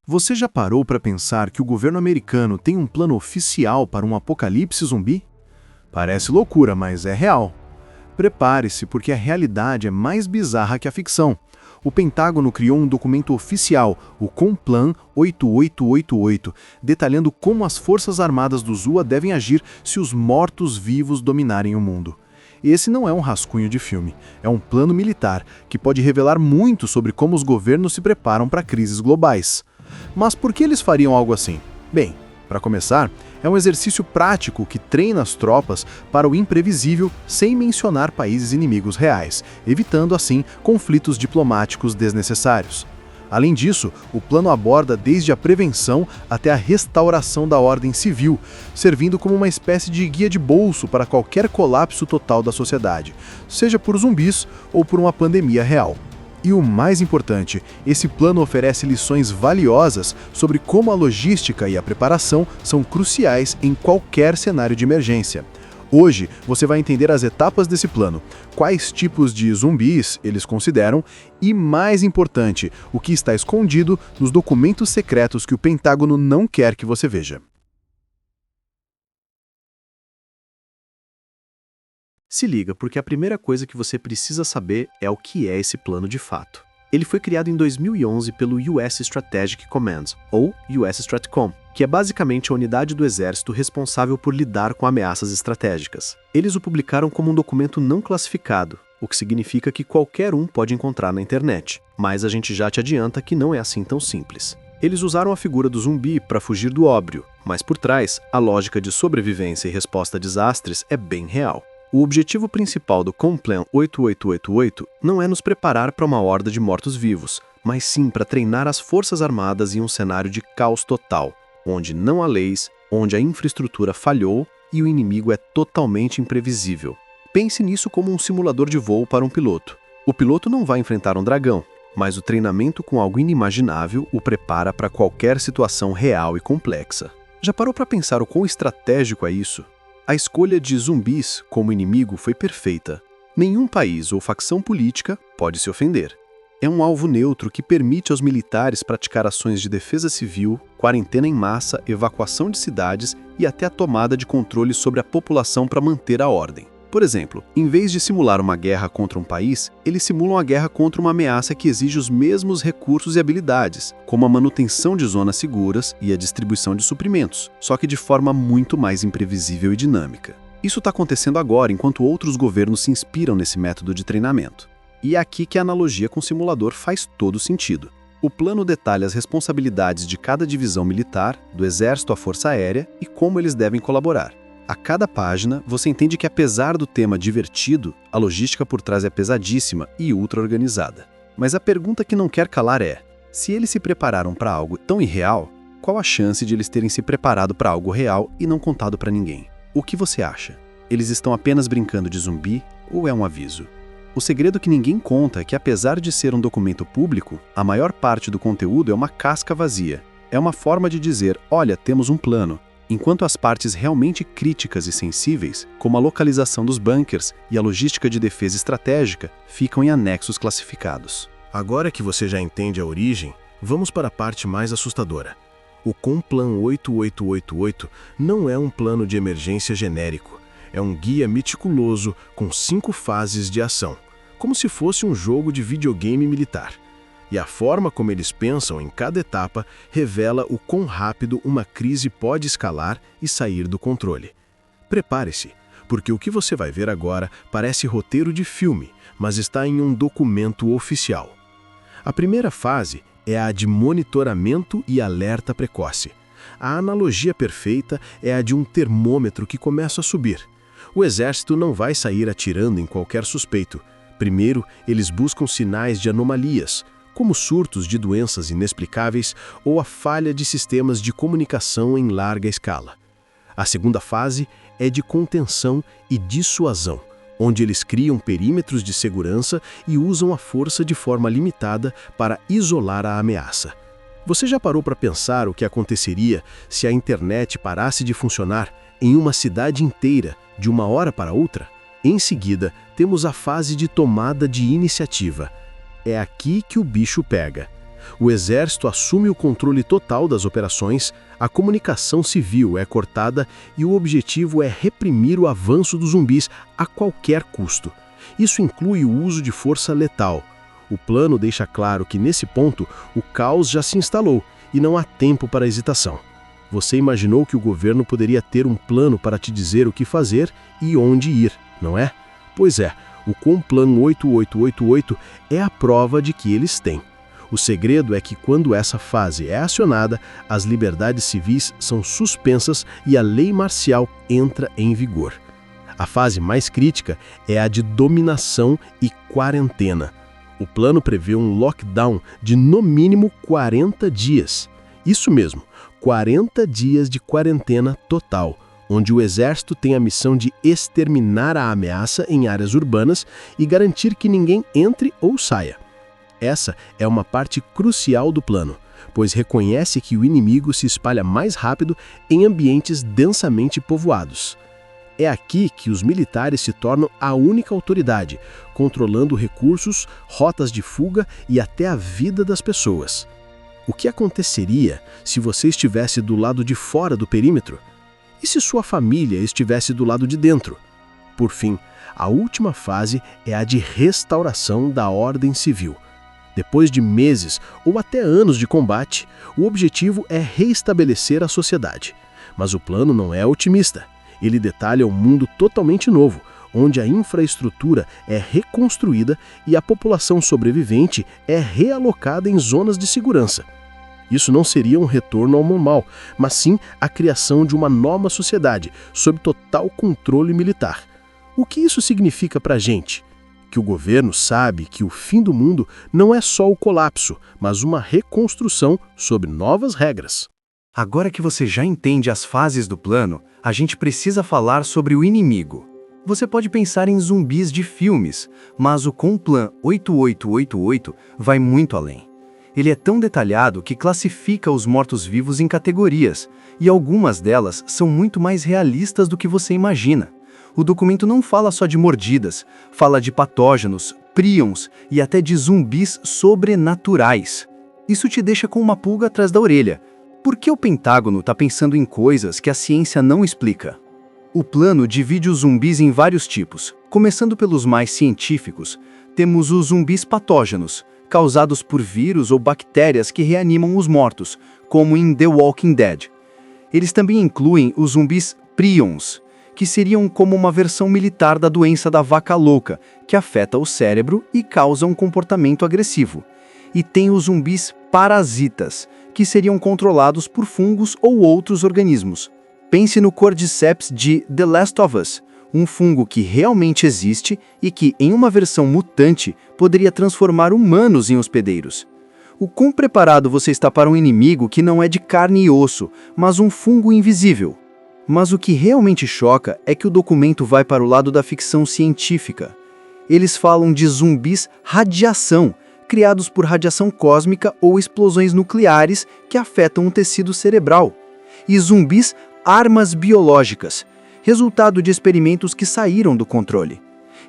Você já parou para pensar que o governo americano tem um plano oficial para um apocalipse zumbi? Parece loucura, mas é real. Prepare-se, porque a realidade é mais bizarra que a ficção. O Pentágono criou um documento oficial, o Complan 8888, detalhando como as Forças Armadas do ZUA devem agir se os mortos-vivos dominarem o mundo. Esse não é um rascunho de filme, é um plano militar que pode revelar muito sobre como os governos se preparam para crises globais. Mas por que eles fariam algo assim? Bem, para começar, é um exercício prático que treina as tropas para o imprevisível sem mencionar países inimigos reais, evitando assim conflitos diplomáticos desnecessários. Além disso, o plano aborda desde a prevenção até a restauração da ordem civil, servindo como uma espécie de guia de bolso para qualquer colapso total da sociedade, seja por zumbis ou por uma pandemia real. E o mais importante, esse plano oferece lições valiosas sobre como a logística e a preparação são cruciais em qualquer cenário de emergência. Hoje, você vai entender as etapas desse plano, quais tipos de zumbis eles consideram e, mais importante, o que está escondido nos documentos secretos que o Pentágono não quer que você veja. Se liga, porque a primeira coisa que você precisa saber é o que é esse plano de fato. Ele foi criado em 2011 pelo US Strategic Command, ou US Stratcom, que é basicamente a unidade do exército responsável por lidar com ameaças estratégicas. Eles o publicaram como um documento não classificado, o que significa que qualquer um pode encontrar na internet. Mas a gente já te adianta que não é assim tão simples. Eles usaram a figura do zumbi para fugir do óbvio, mas por trás, a lógica de sobrevivência e resposta a desastres é bem real. O objetivo principal do Complan 8888 não é nos preparar para uma horda de mortos-vivos, mas sim para treinar as Forças Armadas em um cenário de caos total, onde não há leis, onde a infraestrutura falhou e o inimigo é totalmente imprevisível. Pense nisso como um simulador de voo para um piloto. O piloto não vai enfrentar um dragão, mas o treinamento com algo inimaginável o prepara para qualquer situação real e complexa. Já parou para pensar o quão estratégico é isso? A escolha de zumbis como inimigo foi perfeita. Nenhum país ou facção política pode se ofender. É um alvo neutro que permite aos militares praticar ações de defesa civil, quarentena em massa, evacuação de cidades e até a tomada de controle sobre a população para manter a ordem. Por exemplo, em vez de simular uma guerra contra um país, eles simulam a guerra contra uma ameaça que exige os mesmos recursos e habilidades, como a manutenção de zonas seguras e a distribuição de suprimentos, só que de forma muito mais imprevisível e dinâmica. Isso está acontecendo agora enquanto outros governos se inspiram nesse método de treinamento. E é aqui que a analogia com o simulador faz todo sentido. O plano detalha as responsabilidades de cada divisão militar, do Exército à Força Aérea e como eles devem colaborar. A cada página, você entende que apesar do tema divertido, a logística por trás é pesadíssima e ultra-organizada. Mas a pergunta que não quer calar é, se eles se prepararam para algo tão irreal, qual a chance de eles terem se preparado para algo real e não contado para ninguém? O que você acha? Eles estão apenas brincando de zumbi ou é um aviso? O segredo que ninguém conta é que, apesar de ser um documento público, a maior parte do conteúdo é uma casca vazia. É uma forma de dizer, olha, temos um plano, enquanto as partes realmente críticas e sensíveis, como a localização dos bunkers e a logística de defesa estratégica, ficam em anexos classificados. Agora que você já entende a origem, vamos para a parte mais assustadora. O Complan 8888 não é um plano de emergência genérico, é um guia meticuloso com 5 fases de ação, como se fosse um jogo de videogame militar. E a forma como eles pensam em cada etapa revela o quão rápido uma crise pode escalar e sair do controle. Prepare-se, porque o que você vai ver agora parece roteiro de filme, mas está em um documento oficial. A primeira fase é a de monitoramento e alerta precoce. A analogia perfeita é a de um termômetro que começa a subir. O exército não vai sair atirando em qualquer suspeito. Primeiro, eles buscam sinais de anomalias, como surtos de doenças inexplicáveis ou a falha de sistemas de comunicação em larga escala. A segunda fase é de contenção e dissuasão, onde eles criam perímetros de segurança e usam a força de forma limitada para isolar a ameaça. Você já parou para pensar o que aconteceria se a internet parasse de funcionar em uma cidade inteira, de uma hora para outra? Em seguida, temos a fase de tomada de iniciativa. É aqui que o bicho pega. O exército assume o controle total das operações, a comunicação civil é cortada e o objetivo é reprimir o avanço dos zumbis a qualquer custo. Isso inclui o uso de força letal. O plano deixa claro que, nesse ponto, o caos já se instalou e não há tempo para hesitação. Você imaginou que o governo poderia ter um plano para te dizer o que fazer e onde ir, não é? Pois é, o Complan 8888 é a prova de que eles têm. O segredo é que, quando essa fase é acionada, as liberdades civis são suspensas e a lei marcial entra em vigor. A fase mais crítica é a de dominação e quarentena. O plano prevê um lockdown de no mínimo 40 dias. Isso mesmo, 40 dias de quarentena total, onde o exército tem a missão de exterminar a ameaça em áreas urbanas e garantir que ninguém entre ou saia. Essa é uma parte crucial do plano, pois reconhece que o inimigo se espalha mais rápido em ambientes densamente povoados. É aqui que os militares se tornam a única autoridade, controlando recursos, rotas de fuga e até a vida das pessoas. O que aconteceria se você estivesse do lado de fora do perímetro? E se sua família estivesse do lado de dentro? Por fim, a última fase é a de restauração da ordem civil. Depois de meses ou até anos de combate, o objetivo é reestabelecer a sociedade. Mas o plano não é otimista. Ele detalha um mundo totalmente novo, onde a infraestrutura é reconstruída e a população sobrevivente é realocada em zonas de segurança. Isso não seria um retorno ao normal, mas sim a criação de uma nova sociedade, sob total controle militar. O que isso significa para a gente? Que o governo sabe que o fim do mundo não é só o colapso, mas uma reconstrução sob novas regras. Agora que você já entende as fases do plano, a gente precisa falar sobre o inimigo. Você pode pensar em zumbis de filmes, mas o Complan 8888 vai muito além. Ele é tão detalhado que classifica os mortos-vivos em categorias, e algumas delas são muito mais realistas do que você imagina. O documento não fala só de mordidas, fala de patógenos, prions e até de zumbis sobrenaturais. Isso te deixa com uma pulga atrás da orelha. Por que o Pentágono está pensando em coisas que a ciência não explica? O plano divide os zumbis em vários tipos. Começando pelos mais científicos, temos os zumbis patógenos, causados por vírus ou bactérias que reanimam os mortos, como em The Walking Dead. Eles também incluem os zumbis prions, que seriam como uma versão militar da doença da vaca louca, que afeta o cérebro e causa um comportamento agressivo. E tem os zumbis parasitas, que seriam controlados por fungos ou outros organismos. Pense no Cordyceps de The Last of Us, um fungo que realmente existe e que, em uma versão mutante, poderia transformar humanos em hospedeiros. O quão preparado você está para um inimigo que não é de carne e osso, mas um fungo invisível? Mas o que realmente choca é que o documento vai para o lado da ficção científica. Eles falam de zumbis radiação, criados por radiação cósmica ou explosões nucleares que afetam o tecido cerebral. E zumbis armas biológicas, resultado de experimentos que saíram do controle.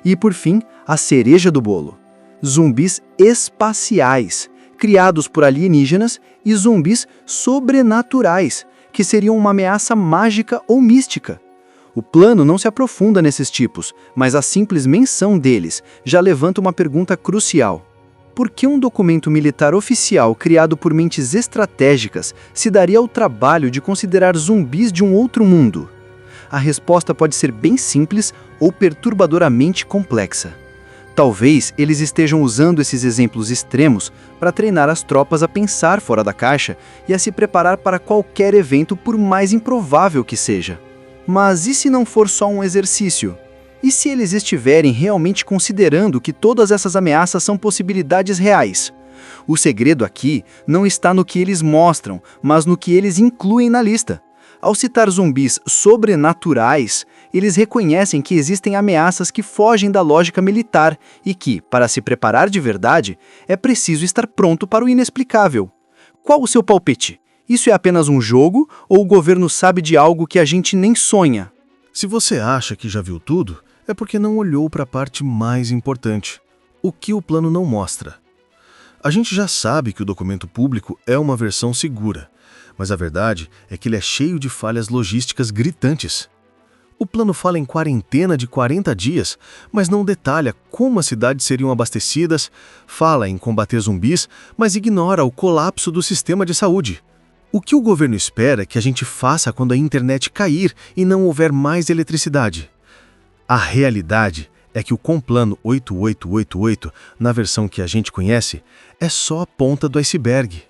E por fim, a cereja do bolo. Zumbis espaciais, criados por alienígenas, e zumbis sobrenaturais, que seriam uma ameaça mágica ou mística. O plano não se aprofunda nesses tipos, mas a simples menção deles já levanta uma pergunta crucial. Por que um documento militar oficial criado por mentes estratégicas se daria ao trabalho de considerar zumbis de um outro mundo? A resposta pode ser bem simples ou perturbadoramente complexa. Talvez eles estejam usando esses exemplos extremos para treinar as tropas a pensar fora da caixa e a se preparar para qualquer evento, por mais improvável que seja. Mas e se não for só um exercício? E se eles estiverem realmente considerando que todas essas ameaças são possibilidades reais? O segredo aqui não está no que eles mostram, mas no que eles incluem na lista. Ao citar zumbis sobrenaturais, eles reconhecem que existem ameaças que fogem da lógica militar e que, para se preparar de verdade, é preciso estar pronto para o inexplicável. Qual o seu palpite? Isso é apenas um jogo ou o governo sabe de algo que a gente nem sonha? Se você acha que já viu tudo, é porque não olhou para a parte mais importante. O que o plano não mostra. A gente já sabe que o documento público é uma versão segura, mas a verdade é que ele é cheio de falhas logísticas gritantes. O plano fala em quarentena de 40 dias, mas não detalha como as cidades seriam abastecidas, fala em combater zumbis, mas ignora o colapso do sistema de saúde. O que o governo espera que a gente faça quando a internet cair e não houver mais eletricidade? A realidade é que o Complano 8888, na versão que a gente conhece, é só a ponta do iceberg.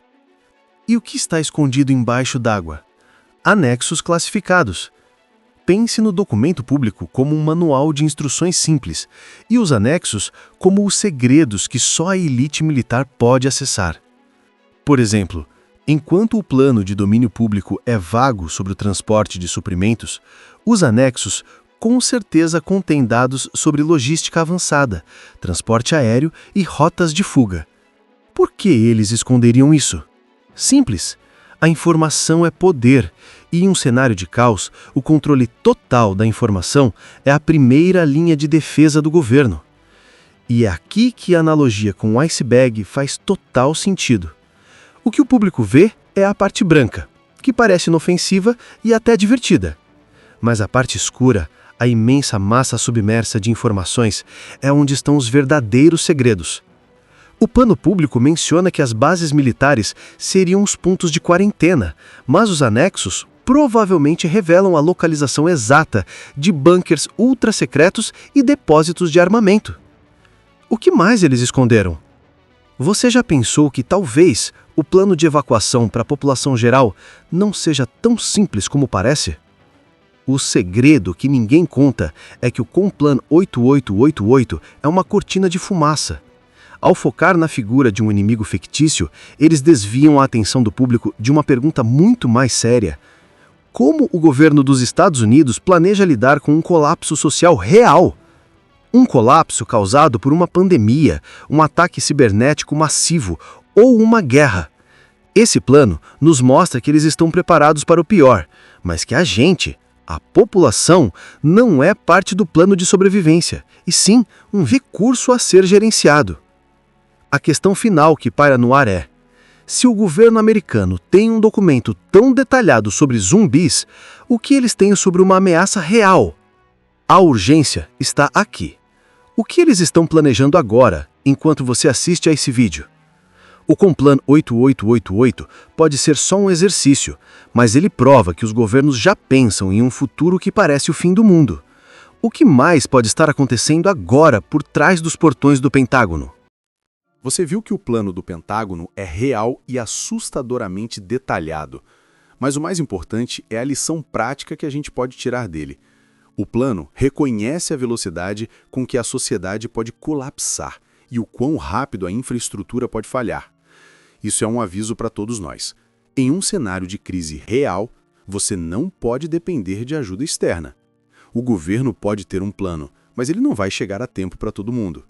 E o que está escondido embaixo d'água? Anexos classificados. Pense no documento público como um manual de instruções simples e os anexos como os segredos que só a elite militar pode acessar. Por exemplo, enquanto o plano de domínio público é vago sobre o transporte de suprimentos, os anexos com certeza contêm dados sobre logística avançada, transporte aéreo e rotas de fuga. Por que eles esconderiam isso? Simples. A informação é poder, e em um cenário de caos, o controle total da informação é a primeira linha de defesa do governo. E é aqui que a analogia com o iceberg faz total sentido. O que o público vê é a parte branca, que parece inofensiva e até divertida. Mas a parte escura, a imensa massa submersa de informações, é onde estão os verdadeiros segredos. O plano público menciona que as bases militares seriam os pontos de quarentena, mas os anexos provavelmente revelam a localização exata de bunkers ultra-secretos e depósitos de armamento. O que mais eles esconderam? Você já pensou que talvez o plano de evacuação para a população geral não seja tão simples como parece? O segredo que ninguém conta é que o Complan 8888 é uma cortina de fumaça. Ao focar na figura de um inimigo fictício, eles desviam a atenção do público de uma pergunta muito mais séria. Como o governo dos Estados Unidos planeja lidar com um colapso social real? Um colapso causado por uma pandemia, um ataque cibernético massivo ou uma guerra. Esse plano nos mostra que eles estão preparados para o pior, mas que a gente, a população, não é parte do plano de sobrevivência, e sim um recurso a ser gerenciado. A questão final que paira no ar é: se o governo americano tem um documento tão detalhado sobre zumbis, o que eles têm sobre uma ameaça real? A urgência está aqui. O que eles estão planejando agora, enquanto você assiste a esse vídeo? O Complan 8888 pode ser só um exercício, mas ele prova que os governos já pensam em um futuro que parece o fim do mundo. O que mais pode estar acontecendo agora por trás dos portões do Pentágono? Você viu que o plano do Pentágono é real e assustadoramente detalhado. Mas o mais importante é a lição prática que a gente pode tirar dele. O plano reconhece a velocidade com que a sociedade pode colapsar e o quão rápido a infraestrutura pode falhar. Isso é um aviso para todos nós. Em um cenário de crise real, você não pode depender de ajuda externa. O governo pode ter um plano, mas ele não vai chegar a tempo para todo mundo.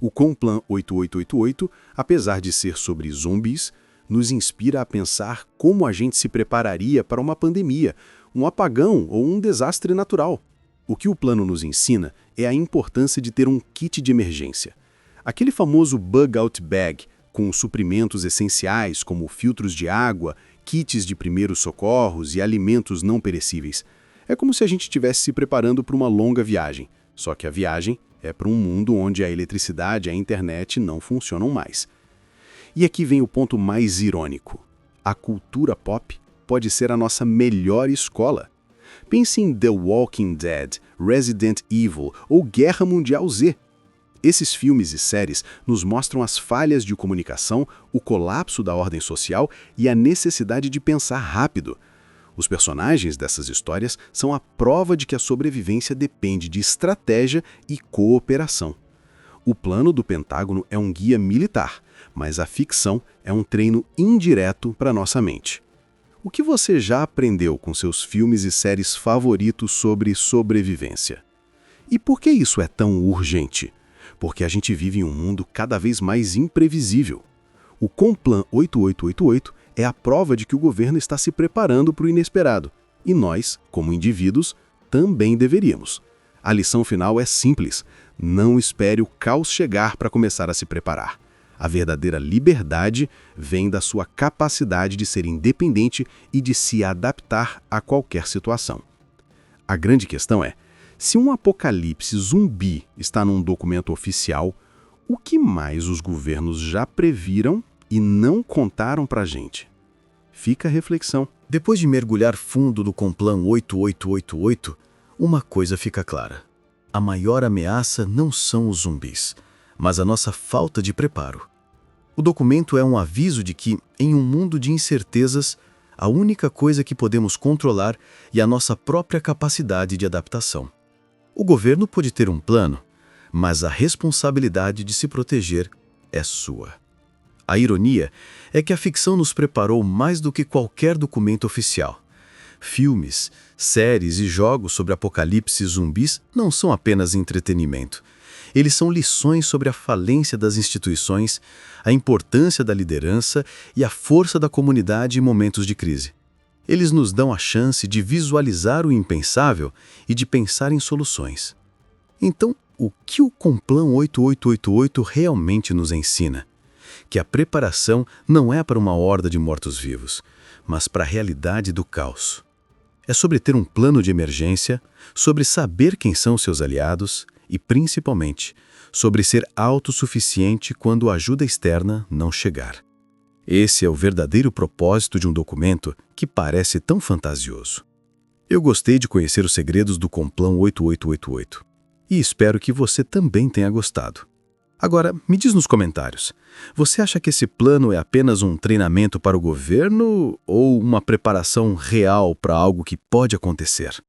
O Complan 8888, apesar de ser sobre zumbis, nos inspira a pensar como a gente se prepararia para uma pandemia, um apagão ou um desastre natural. O que o plano nos ensina é a importância de ter um kit de emergência. Aquele famoso bug-out bag, com suprimentos essenciais como filtros de água, kits de primeiros socorros e alimentos não perecíveis. É como se a gente estivesse se preparando para uma longa viagem, só que a viagem é para um mundo onde a eletricidade e a internet não funcionam mais. E aqui vem o ponto mais irônico. A cultura pop pode ser a nossa melhor escola. Pense em The Walking Dead, Resident Evil ou Guerra Mundial Z. Esses filmes e séries nos mostram as falhas de comunicação, o colapso da ordem social e a necessidade de pensar rápido. Os personagens dessas histórias são a prova de que a sobrevivência depende de estratégia e cooperação. O plano do Pentágono é um guia militar, mas a ficção é um treino indireto para nossa mente. O que você já aprendeu com seus filmes e séries favoritos sobre sobrevivência? E por que isso é tão urgente? Porque a gente vive em um mundo cada vez mais imprevisível. O Complan 8888 é a prova de que o governo está se preparando para o inesperado. E nós, como indivíduos, também deveríamos. A lição final é simples. Não espere o caos chegar para começar a se preparar. A verdadeira liberdade vem da sua capacidade de ser independente e de se adaptar a qualquer situação. A grande questão é, se um apocalipse zumbi está num documento oficial, o que mais os governos já previram e não contaram pra gente? Fica a reflexão. Depois de mergulhar fundo no Complan 8888, uma coisa fica clara. A maior ameaça não são os zumbis, mas a nossa falta de preparo. O documento é um aviso de que, em um mundo de incertezas, a única coisa que podemos controlar é a nossa própria capacidade de adaptação. O governo pode ter um plano, mas a responsabilidade de se proteger é sua. A ironia é que a ficção nos preparou mais do que qualquer documento oficial. Filmes, séries e jogos sobre apocalipse zumbis não são apenas entretenimento. Eles são lições sobre a falência das instituições, a importância da liderança e a força da comunidade em momentos de crise. Eles nos dão a chance de visualizar o impensável e de pensar em soluções. Então, o que o Complan 8888 realmente nos ensina? Que a preparação não é para uma horda de mortos-vivos, mas para a realidade do caos. É sobre ter um plano de emergência, sobre saber quem são seus aliados e, principalmente, sobre ser autossuficiente quando a ajuda externa não chegar. Esse é o verdadeiro propósito de um documento que parece tão fantasioso. Eu gostei de conhecer os segredos do Complan 8888 e espero que você também tenha gostado. Agora, me diz nos comentários, você acha que esse plano é apenas um treinamento para o governo ou uma preparação real para algo que pode acontecer?